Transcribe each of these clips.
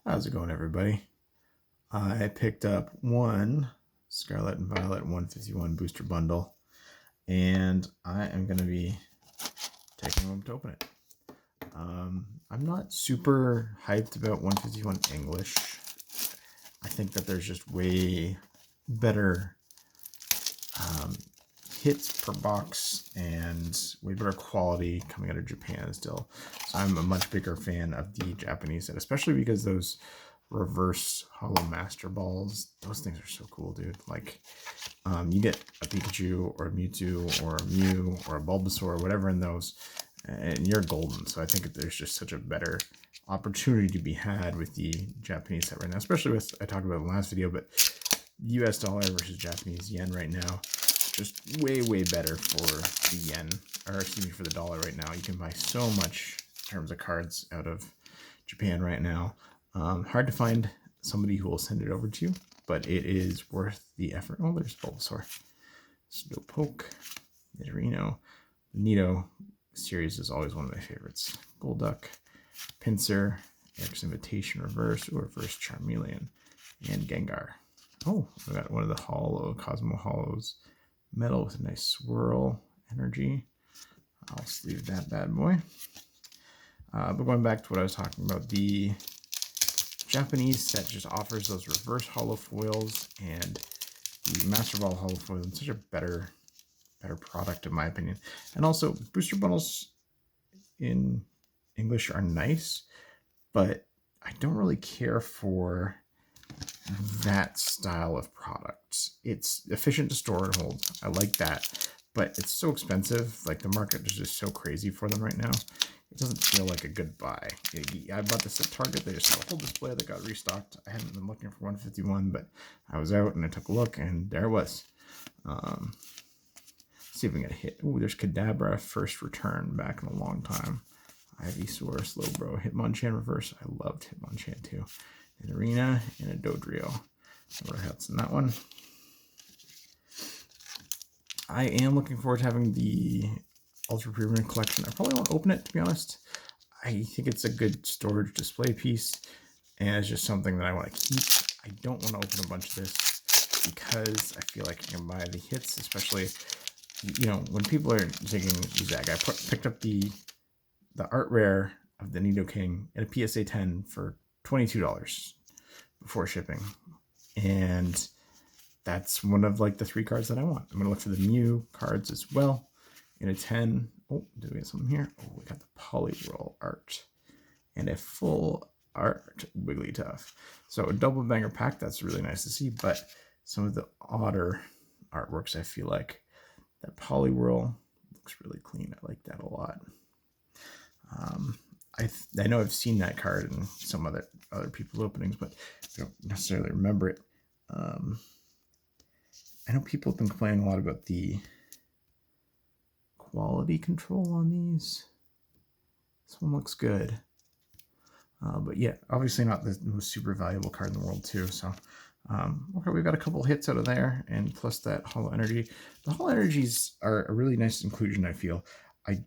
How's it going, everybody? I picked up one Scarlet and Violet 151 booster bundle, and I am going to be taking a moment to open it. I'm not super hyped about 151 English. I think that there's just way better hits per box and way better quality coming out of Japan still. So I'm a much bigger fan of the Japanese set, especially because those reverse hollow master balls, those things are so cool, dude. Like you get a Pikachu or a Mewtwo or a Mew or a Bulbasaur or whatever in those, and you're golden. So I think there's just such a better opportunity to be had with the Japanese set right now, especially with, I talked about in the last video, but US dollar versus Japanese yen right now, just way better for the yen, or excuse me, for the dollar right now. You can buy so much in terms of cards out of Japan right now. Hard to find somebody who will send it over to you, but it is worth the effort. Oh, there's Bulbasaur, Slowpoke, Nidorino. The Nido series is always one of my favorites. Golduck, Pinsir, Eric's Invitation Reverse, or Reverse Charmeleon, and Gengar. Oh, we got one of the Hollow, Cosmo Hollows metal with a nice swirl energy. I'll sleeve that bad boy. But going back to what I was talking about, the Japanese set just offers those reverse hollow foils and the Master Ball hollow foil in such a better product in my opinion. And also booster bundles in English are nice, but I don't really care for that style of product. It's efficient to store and hold. I like that, but it's so expensive. Like the market is just so crazy for them right now. It doesn't feel like a good buy. I bought this at Target. They just had a whole display that got restocked. I hadn't been looking for 151, but I was out and I took a look and there it was. See if we can get a hit. Oh, there's Kadabra, first return back in a long time. Ivysaur, Slowbro, Hitmonchan reverse. I loved Hitmonchan too. An Arena and a Dodrio. What else in that one? I am looking forward to having the Ultra Premium Collection. I probably won't open it, to be honest. I think it's a good storage display piece, and it's just something that I want to keep. I don't want to open a bunch of this because I feel like I can buy the hits, especially, you know, when people are digging Zag. I picked up the art rare of the Nidoking at a PSA 10 for $22 before shipping, and that's one of like the 3 cards that I want. I'm gonna look for the Mew cards as well in a 10. Oh, do we get something here? Oh, we got the Poliwhirl art and a full art Wigglytuff. So a double banger pack. That's really nice to see, but some of the odder artworks, I feel like that Poliwhirl looks really clean. I like that a lot. I know I've seen that card in some other people's openings, but I don't necessarily remember it. I know people have been complaining a lot about the quality control on these. This one looks good. But yeah, obviously not the most super valuable card in the world too. So okay, we've got a couple hits out of there, and plus that Hollow Energy. The Hollow Energies are a really nice inclusion, I feel. I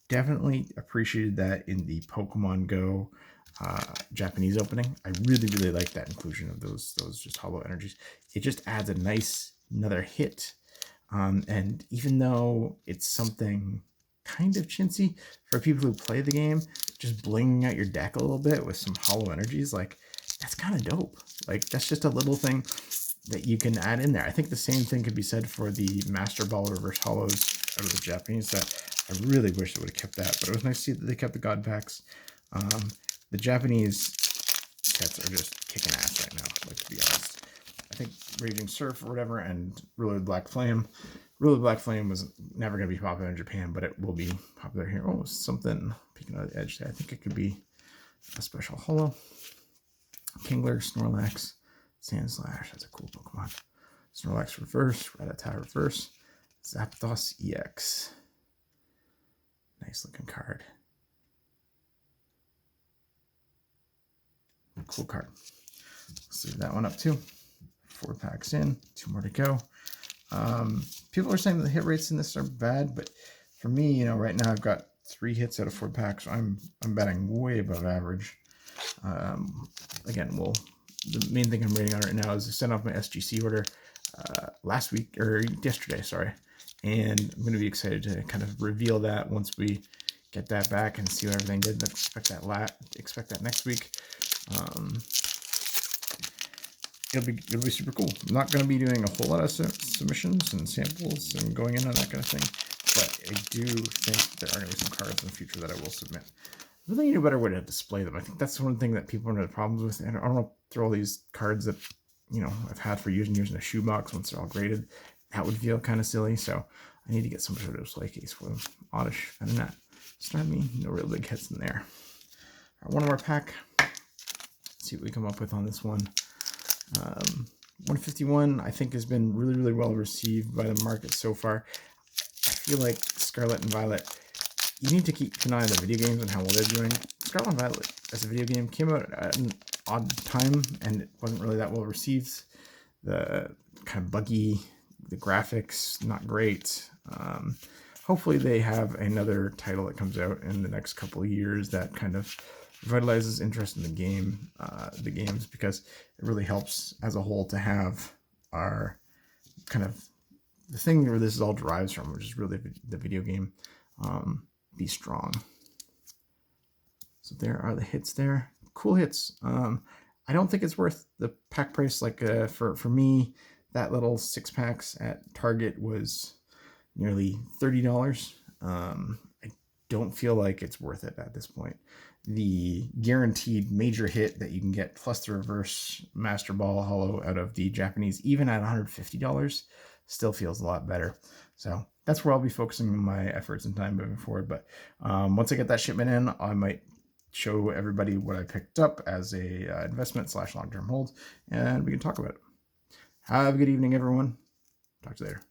definitely appreciated that in the Pokemon Go Japanese opening. I really like that inclusion of those just Hollow Energies. It just adds a nice another hit, and even though it's something kind of chintzy for people who play the game, just blinging out your deck a little bit with some Hollow Energies, like that's kind of dope. Like that's just a little thing that you can add in there. I think the same thing could be said for the Master Ball reverse hollows out of the Japanese set. I really wish they would have kept that, but it was nice to see that they kept the God packs. The Japanese sets are just kicking ass right now, like, to be honest. I think Raging Surf or whatever and Ruler Black Flame. Ruler Black Flame was never going to be popular in Japan, but it will be popular here. Oh, something peeking out of the edge there. I think it could be a special holo. Kingler, Snorlax, Sandslash. That's a cool Pokemon. Snorlax reverse, Rattata reverse, Zapdos EX. Nice looking card. Cool card. Let's leave that one up too. 4 packs in, 2 more to go. People are saying that the hit rates in this are bad, but for me, you know, right now I've got 3 hits out of 4 packs. So I'm betting way above average. Again, the main thing I'm waiting on right now is to send off my SGC order last week or yesterday, sorry. And I'm going to be excited to kind of reveal that once we get that back and see what everything did. Expect that next week. It'll be super cool. I'm not going to be doing a whole lot of submissions and samples and going in on that kind of thing, but I do think there are going to be some cards in the future that I will submit. I really need a better way to display them. I think that's one thing that people have problems with. And I don't want to throw all these cards that, you know, I've had for years and years in a shoebox once they're all graded. That would feel kind of silly. So I need to get some sort of display case for them. Oddish, other than that, Starmie, no real big hits in there. All right, one more pack. Let's see what we come up with on this one. 151, I think, has been really, really well received by the market so far. I feel like Scarlet and Violet, you need to keep an eye on the video games and how well they're doing. Scarlet and Violet as a video game came out at an odd time and it wasn't really that well received. The kind of buggy, the graphics, not great. Hopefully they have another title that comes out in the next couple of years that kind of revitalizes interest in the games, because it really helps as a whole to have our kind of the thing where this all derives from, which is really the video game, be strong. So there are the hits there. Cool hits. I don't think it's worth the pack price. Like for me, that little 6 packs at Target was nearly $30. I don't feel like it's worth it at this point. The guaranteed major hit that you can get plus the reverse Master Ball Holo out of the Japanese, even at $150, still feels a lot better. So that's where I'll be focusing my efforts and time moving forward. But once I get that shipment in, I might show everybody what I picked up as a investment / long-term hold, and we can talk about it. Have a good evening, everyone. Talk to you later.